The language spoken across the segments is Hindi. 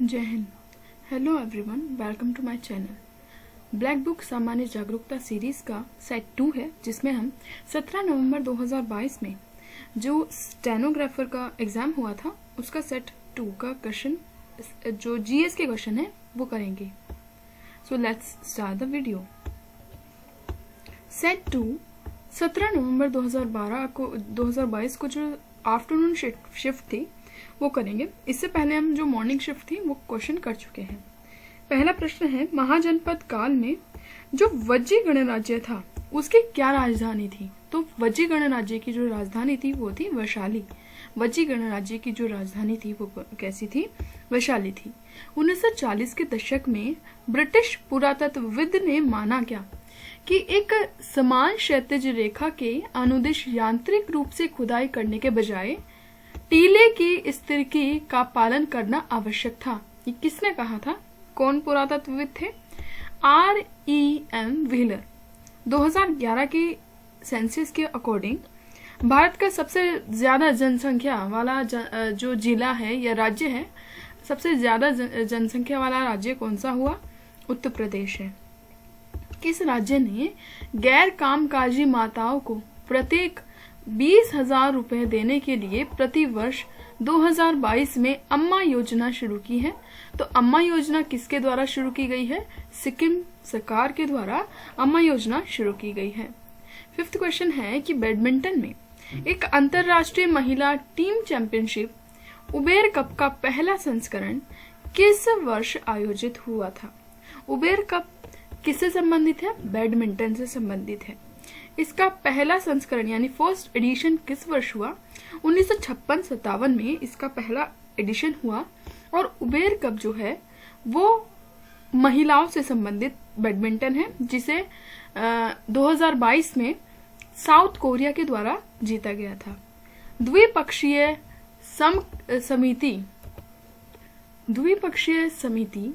जय हिंद। Hello everyone, welcome to my channel. Black book सामान्य जागरूकता सीरीज का सेट 2 है, जिसमें हम 17 नवंबर 2022 में जो स्टेनोग्राफर का एग्जाम हुआ था उसका सेट 2 का क्वेश्चन, जो जीएस के क्वेश्चन है, वो करेंगे। So let's start the video. Set 2 17 नवंबर 2022 को जो आफ्टरनून शिफ्ट थी वो करेंगे। इससे पहले हम जो मॉर्निंग शिफ्ट थी वो क्वेश्चन कर चुके हैं। पहला प्रश्न है, महाजनपद काल में जो वज्जी गणराज्य था उसकी क्या राजधानी थी? तो वज्जी गणराज्य की जो राजधानी थी वो थी वैशाली। वज्जी गणराज्य की जो राजधानी थी वो कैसी थी? वैशाली थी। 1940 के दशक में ब्रिटिश पुरातत्वविद ने माना क्या कि एक समान क्षैतिज रेखा के अनुदिश यांत्रिक रूप से खुदाई करने के बजाय टीले की स्थिति का पालन करना आवश्यक था। ये किसने कहा था? कौन पुरातत्वविद थे? R.E.M. व्हीलर। 2011 की सेंसस के अकॉर्डिंग भारत का सबसे ज्यादा जनसंख्या वाला जो जिला है या राज्य है, सबसे ज्यादा जनसंख्या वाला राज्य कौन सा हुआ? उत्तर प्रदेश है। किस राज्य ने गैर कामकाजी माताओं को प्रत्येक 20,000 रुपए देने के लिए प्रति वर्ष 2022 में अम्मा योजना शुरू की है? तो अम्मा योजना किसके द्वारा शुरू की गई है? सिक्किम सरकार के द्वारा अम्मा योजना शुरू की गई है। 5th क्वेश्चन है कि बैडमिंटन में एक अंतरराष्ट्रीय महिला टीम चैंपियनशिप उबेर कप का पहला संस्करण किस वर्ष आयोजित हुआ था? उबेर कप किससे संबंधित है? बैडमिंटन से संबंधित है। इसका पहला संस्करण यानी फर्स्ट एडिशन किस वर्ष हुआ? 1956-57 में इसका पहला एडिशन हुआ। और उबेर कप जो है वो महिलाओं से संबंधित बैडमिंटन है, जिसे 2022 में साउथ कोरिया के द्वारा जीता गया था। द्विपक्षीय समिति,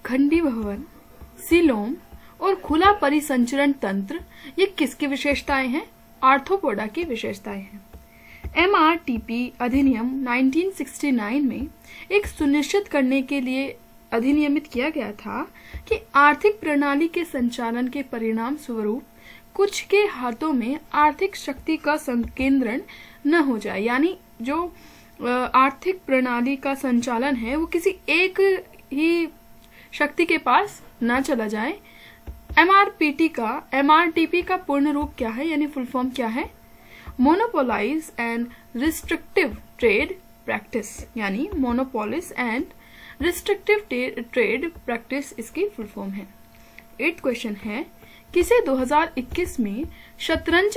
खंडी भवन, सिलोम और खुला परिसंचरण तंत्र, ये किसकी विशेषताएं हैं? आर्थ्रोपोडा की विशेषताएं हैं। MRTP अधिनियम 1969 में एक सुनिश्चित करने के लिए अधिनियमित किया गया था कि आर्थिक प्रणाली के संचालन के परिणाम स्वरूप कुछ के हाथों में आर्थिक शक्ति का संकेंद्रण न हो जाए, यानी जो आर्थिक प्रणाली का संचालन है वो किसी एक ही शक्ति के पास न चला जाए। MRTP का पूर्ण रूप क्या है, यानी फुल फॉर्म क्या है? Monopolise and restrictive trade practice, यानी monopolies and restrictive trade practice इसकी फुल फॉर्म है। 8th क्वेश्चन है, किसे 2021 में शतरंज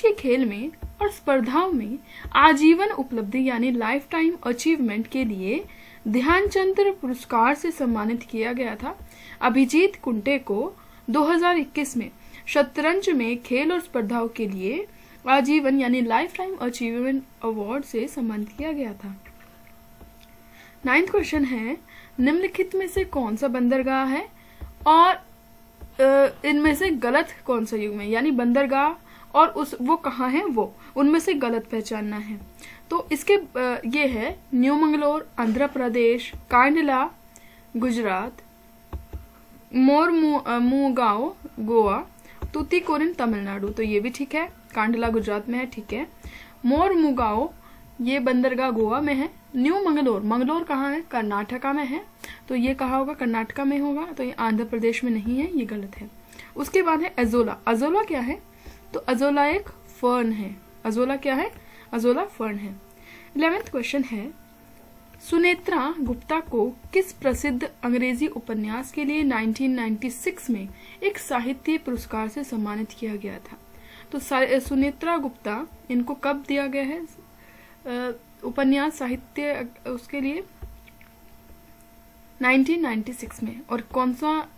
के खेल में और स्पर्धाओं में आजीवन उपलब्धि यानी लाइफ टाइम अचीवमेंट के लिए ध्यानचंद पुरस्कार से सम्मानित किया गया था? अभिजीत कुंटे को 2021 में शतरंज में खेल और स्पर्धाओं के लिए आजीवन यानी लाइफ टाइम अचीवमेंट अवार्ड से सम्मानित किया गया था। 9th क्वेश्चन है, निम्नलिखित में से कौन सा बंदरगाह है और इनमें से गलत कौन सा युग में, यानी बंदरगाह और वो कहाँ है, वो उनमें से गलत पहचानना है। तो इसके ये है न्यू आंध्र प्रदेश, कांडला गुजरात, मोरमुगाओ गोवा, तूतीकोरिन तमिलनाडु। तो ये भी ठीक है, कांडला गुजरात में है, ठीक है। मोरमुगाओ ये बंदरगाह गोवा में है। न्यू मंगलोर कहाँ है? कर्नाटका में है। तो ये कहाँ होगा? कर्नाटका में होगा। तो ये आंध्र प्रदेश में नहीं है, ये गलत है। उसके बाद है अजोला। अजोला क्या है? तो अजोला एक फर्न है। अजोला क्या है? अजोला फर्न है। 11th क्वेश्चन है, सुनेत्रा गुप्ता को किस प्रसिद्ध अंग्रेजी उपन्यास के लिए 1996 में एक साहित्य पुरस्कार से सम्मानित किया गया था? तो सुनेत्रा गुप्ता, इनको कब दिया गया है उपन्यास साहित्य उसके लिए? 1996 में। और कौन सा,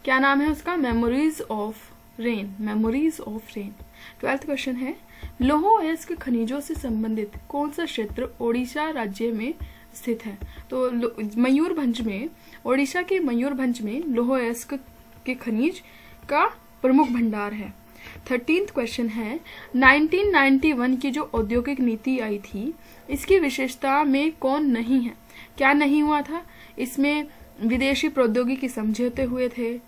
क्या नाम है उसका? Memories of rain. 12th question है, लौह अयस्क खनिजों से संबंधित कौन सा क्षेत्र ओडिशा राज्य में स्थित है? तो मयूरभंज में, ओडिशा के मयूरभंज में लौह अयस्क के खनिज का प्रमुख भंडार है। 13th क्वेश्चन है 1991 की जो औद्योगिक नीति आई थी इसकी विशेषता में कौन नहीं है? क्या नहीं हुआ था इसमें? विदेशी प्रौद्योगिकी समझौते हुए थे,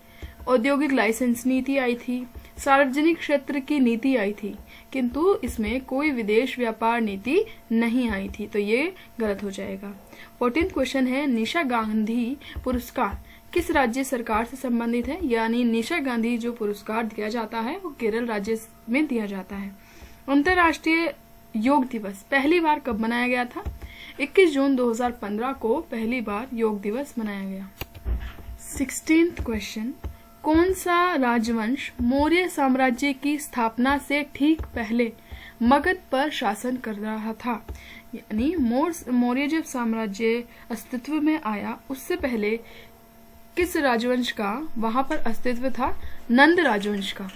औद्योगिक लाइसेंस नीति आई थी, सार्वजनिक क्षेत्र की नीति आई थी, किंतु इसमें कोई विदेश व्यापार नीति नहीं आई थी, तो ये गलत हो जाएगा। 14th क्वेश्चन है निशा गांधी पुरस्कार किस राज्य सरकार से संबंधित है? यानी निशा गांधी जो पुरस्कार दिया जाता है वो केरल राज्य में दिया जाता है। अंतर्राष्ट्रीय योग दिवस पहली बार कब मनाया गया था? 21 जून 2015 को पहली बार योग दिवस मनाया गया। 16th क्वेश्चन कौन सा राजवंश मौर्य साम्राज्य की स्थापना से ठीक पहले मगध पर शासन कर रहा था? यानी मौर्य जब साम्राज्य अस्तित्व में आया उससे पहले किस राजवंश का वहां पर अस्तित्व था? नंद राजवंश का।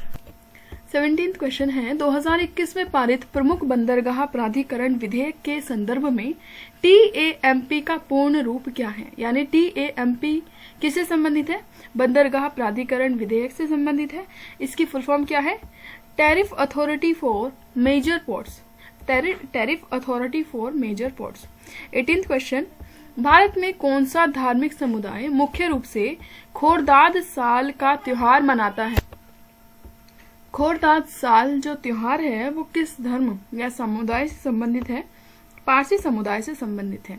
17th क्वेश्चन है 2021 में पारित प्रमुख बंदरगाह प्राधिकरण विधेयक के संदर्भ में TAMP का पूर्ण रूप क्या है? यानी TAMP किससे संबंधित है? बंदरगाह प्राधिकरण विधेयक से संबंधित है। इसकी फुल फॉर्म क्या है? Tariff authority for major ports. Tariff authority for major ports. 18th question Bharat में कौन सा धार्मिक समुदाय मुख्य रूप से खोरदाद साल का त्योहार मनाता है? खोरदाद साल जो त्योहार है वो किस धर्म या समुदाय से संबंधित है? पारसी समुदाय से संबंधित है।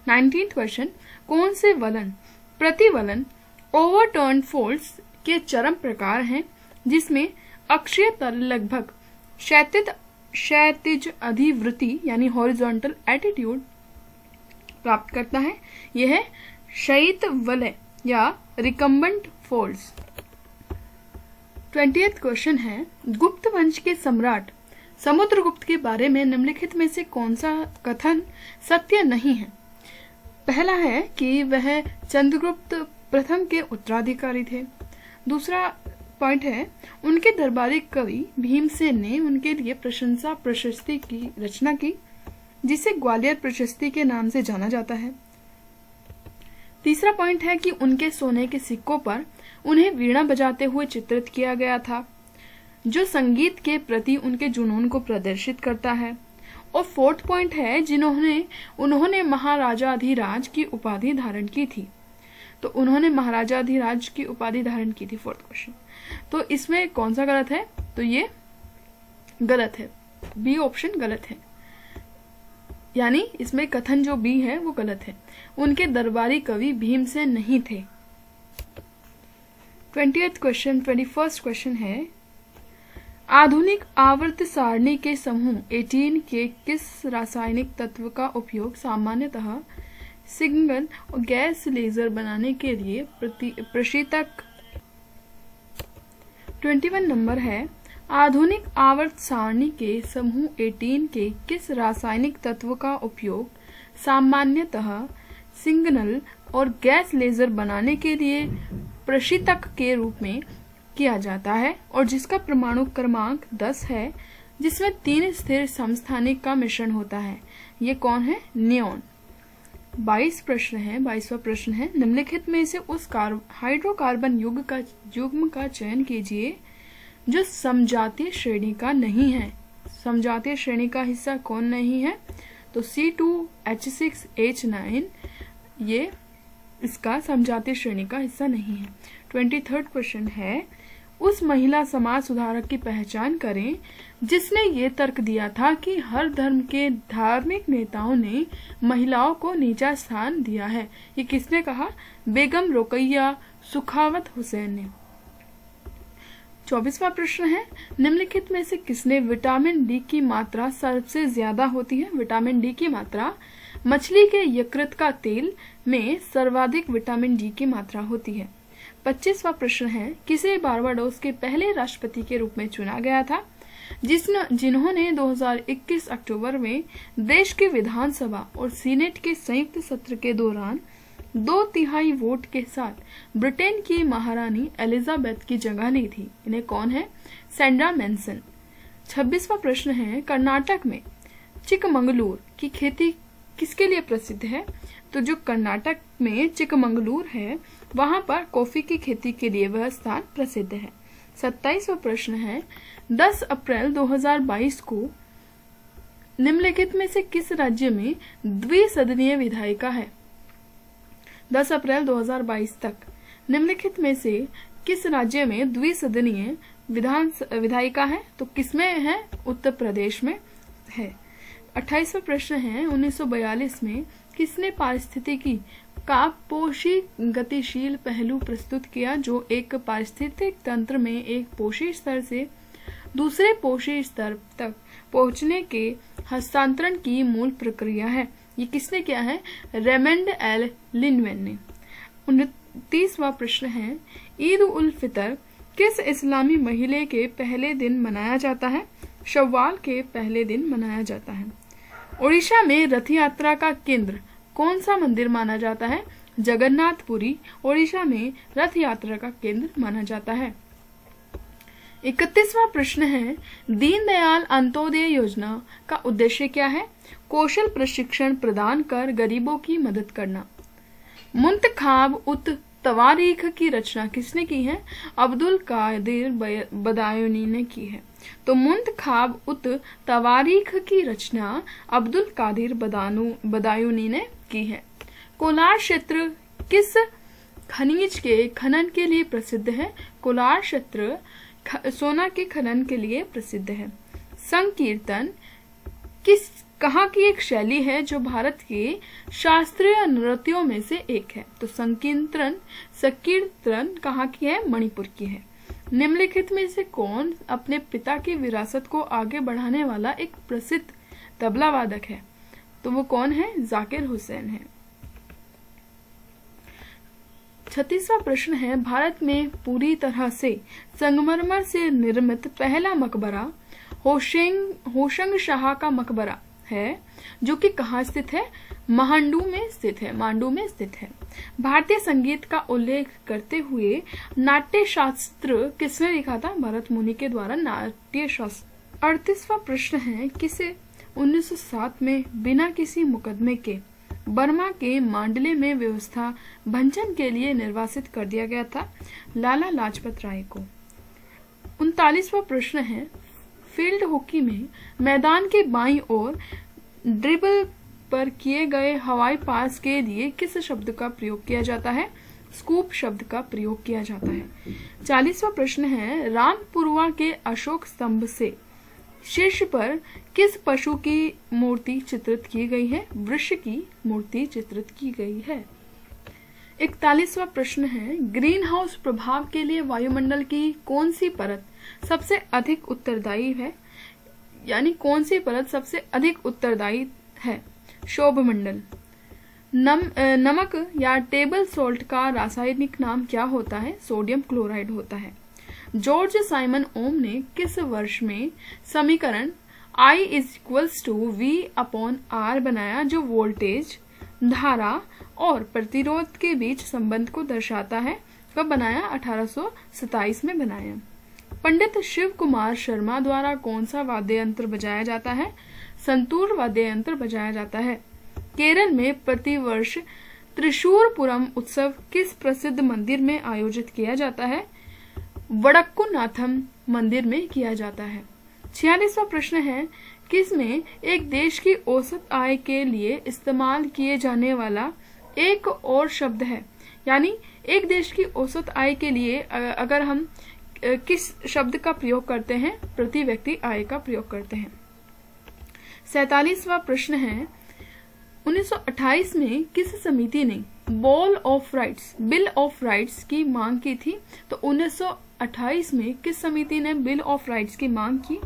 19th क्वेश्चन कौन से वलन प्रतिवलन ओवरटर्न फोल्ड्स के चरम प्रकार हैं जिसमें अक्षीय तल लगभग क्षैतिज अधिवृत्ति यानी हॉरिजॉन्टल एटीट्यूड प्राप्त करता है? यह है शयित वलय या रिकम्बेंट फोल्ड्स। 20th क्वेश्चन है गुप्त वंश के सम्राट समुद्रगुप्त के बारे में निम्नलिखित में से कौन सा कथन सत्य नहीं है? पहला है कि वह चंद्रगुप्त प्रथम के उत्तराधिकारी थे। दूसरा पॉइंट है उनके दरबारी कवि भीमसेन ने उनके लिए प्रशंसा प्रशस्ति की रचना की जिसे ग्वालियर प्रशस्ति के नाम से जाना जाता है। तीसरा पॉइंट है कि उनके सोने के सिक्कों पर उन्हें वीणा बजाते हुए चित्रित किया गया था जो संगीत के प्रति उनके जुनून को प्रदर्शित करता है। और फोर्थ पॉइंट है उन्होंने महाराजाधिराज की उपाधि धारण की थी। तो उन्होंने महाराजाधिराज की उपाधि धारण की थी। फोर्थ क्वेश्चन तो इसमें कौन सा गलत है? तो ये गलत है, बी ऑप्शन गलत है। यानी इसमें कथन जो बी है वो गलत है। उनके दरबारी कवि भीमसेन नहीं थे। 21st क्वेश्चन है आधुनिक आवर्त सारणी के समूह 18 के किस रासायनिक तत्व का उपयोग सामान्यतः सिग्नल और गैस लेजर बनाने के लिए प्रशीतक? 21 नंबर है आधुनिक आवर्त सारणी के समूह 18 के किस रासायनिक तत्व का उपयोग सामान्यतः सिग्नल और गैस लेजर बनाने के लिए प्रशीतक के रूप में किया जाता है और जिसका परमाणु क्रमांक 10 है जिसमें 3 स्थिर समस्थानिक का मिश्रण होता है? ये कौन है? नियॉन। 22वां प्रश्न है निम्नलिखित में से उस हाइड्रोकार्बन युग्म का चयन कीजिए जो समजातीय श्रेणी का नहीं है। समजातीय श्रेणी का हिस्सा कौन नहीं है? तो C2H6H9 ये इसका समजातीय श्रेणी का हिस्सा नहीं है। 23rd क्वेश्चन है उस महिला समाज सुधारक की पहचान करें जिसने ये तर्क दिया था कि हर धर्म के धार्मिक नेताओं ने महिलाओं को नीचा स्थान दिया है। ये किसने कहा? बेगम रोकैया सुखावत हुसैन ने। 24वां प्रश्न है निम्नलिखित में से किसने विटामिन डी की मात्रा सबसे ज्यादा होती है? विटामिन डी की मात्रा मछली के यकृत का तेल में सर्वाधिक विटामिन डी की मात्रा होती है। 25वां प्रश्न है किसे बारबाडोस के पहले राष्ट्रपति के रूप में चुना गया था जिन्होंने 2021 अक्टूबर में देश के विधानसभा और सीनेट के संयुक्त सत्र के दौरान 2/3 वोट के साथ ब्रिटेन की महारानी एलिजाबेथ की जगह ली थी? इन्हें कौन है? Sandra mention. 26वां प्रश्न है कर्नाटक में चिकमंगलूर की खेती किसके लिए प्रसिद्ध है? तो जो कर्नाटक में चिकमंगलूर है वहां पर कॉफी की खेती के लिए वह स्थान प्रसिद्ध है। 27वां प्रश्न है 10 अप्रैल 2022 को निम्नलिखित में से किस राज्य में द्विसदनीय विधायिका है? 10 अप्रैल 2022 तक निम्नलिखित में से किस राज्य में द्विसदनीय विधायिका है? तो किसमें है? उत्तर प्रदेश में है। 28वां प्रश्न है 1942 में किसने पारिस्थितिकी का पोषी गतिशील पहलू प्रस्तुत किया, जो एक पारिस्थितिक तंत्र में एक पोषी स्तर से दूसरे पोषी स्तर तक पहुंचने के हस्तांतरण की मूल प्रक्रिया है? ये किसने किया है? रेमंड एल लिनवेन ने। 29वां प्रश्न है ईद उल फितर किस इस्लामी महीने के पहले दिन मनाया जाता है? शव्वाल के पहले दिन मनाया जाता है। ओडिशा में रथ यात्रा का केंद्र कौन सा मंदिर माना जाता है? जगन्नाथपुरी ओडिशा में रथ यात्रा का केंद्र माना जाता है। 31वां प्रश्न है दीनदयाल अंत्योदय योजना का उद्देश्य क्या है? कौशल प्रशिक्षण प्रदान कर गरीबों की मदद करना। मुंतखाब उत तवारीख की रचना किसने की है? अब्दुल कादिर बदायूनी ने की है। तो मुंतखाब उत तवारीख की रचना अब्दुल कादिर बदायूनी ने की है। कोलार क्षेत्र किस खनिज के खनन के लिए प्रसिद्ध है? कोलार क्षेत्र सोना के खनन के लिए प्रसिद्ध है। संकीर्तन कहाँ की एक शैली है जो भारत के शास्त्रीय नृत्यों में से एक है? तो संकीर्तन कहाँ की है? मणिपुर की है। निम्नलिखित में से कौन अपने पिता की विरासत को आगे बढ़ाने वाला एक प्रसिद्ध तबला वादक है? तो वो कौन है? जाकिर हुसैन है। 36वां प्रश्न है भारत में पूरी तरह से संगमरमर से निर्मित पहला मकबरा होशंग शाह का मकबरा है, जो कि कहाँ स्थित है? मांडू में स्थित है। भारतीय संगीत का उल्लेख करते हुए नाट्य शास्त्र किसने लिखा था? भरत मुनि के द्वारा नाट्य शास्त्र। 38वां प्रश्न है किसे 1907 में बिना किसी मुकदमे के बर्मा के मांडले में व्यवस्था भंजन के लिए निर्वासित कर दिया गया था? लाला लाजपत राय को। 39वां प्रश्न है फील्ड हॉकी में मैदान के बाईं ओर ड्रिबल पर किए गए हवाई पास के लिए किस शब्द का प्रयोग किया जाता है? स्कूप शब्द का प्रयोग किया जाता है। 40वां प्रश्न है रामपुरवा के अशोक स्तंभ से शीर्ष पर किस पशु की मूर्ति चित्रित की गई है? वृक्ष की मूर्ति चित्रित की गई है। 41वां प्रश्न है ग्रीन हाउस प्रभाव के लिए वायुमंडल की कौन सी परत सबसे अधिक उत्तरदायी है? यानी कौन सी परत सबसे अधिक उत्तरदायी है? शोभमंडल। नमक या टेबल सॉल्ट का रासायनिक नाम क्या होता है? सोडियम क्लोराइड होता है। जॉर्ज साइमन ओम ने किस वर्ष में समीकरण I = V/R बनाया, जो वोल्टेज, धारा और प्रतिरोध के बीच संबंध को दर्शाता है? कब बनाया? 1827 में बनाया। पंडित शिव कुमार शर्मा द्वारा कौन सा वाद्य यंत्र बजाया जाता है? संतूर वाद्य यंत्र बजाया जाता है। केरल में प्रतिवर्ष त्रिशूरपुरम उत्सव किस प्रसिद्ध मंदिर में आयोजित किया जाता है? वडक्कुनाथम मंदिर में किया जाता है। 46वां प्रश्न है किसमें एक देश की औसत आय के लिए इस्तेमाल किए जाने वाला एक और शब्द है? यानी एक देश की औसत आय के लिए अगर हम किस शब्द का प्रयोग करते हैं? प्रति व्यक्ति आय का प्रयोग करते हैं। 47वां प्रश्न है 1928 में किस समिति ने बिल ऑफ राइट्स की मांग की थी? तो 1928 में किस समिति ने बिल ऑफ राइट्स की मांग की?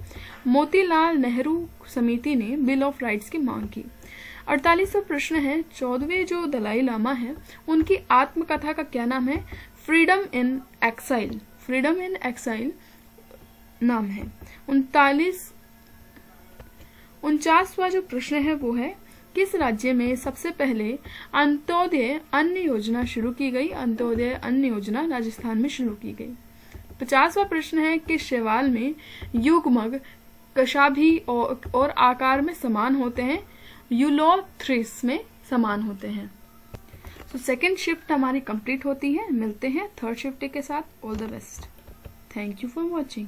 मोतीलाल नेहरू समिति ने बिल ऑफ राइट्स की मांग की। 48वां प्रश्न है 14वें जो दलाई लामा है उनकी आत्मकथा का क्या नाम है? फ्रीडम इन एक्साइल नाम है। 49वां जो प्रश्न है वो है किस राज्य में सबसे पहले अंत्योदय अन्न योजना शुरू की गई? अंत्योदय अन्न योजना राजस्थान में शुरू की गई। 50वां प्रश्न है किस शैवाल में युग्मक कशाभी और आकार में समान होते हैं? यूलोथ्रिस में समान होते हैं। तो सेकंड शिफ्ट हमारी कंप्लीट होती है। मिलते हैं थर्ड शिफ्ट के साथ। All the best. Thank you for watching.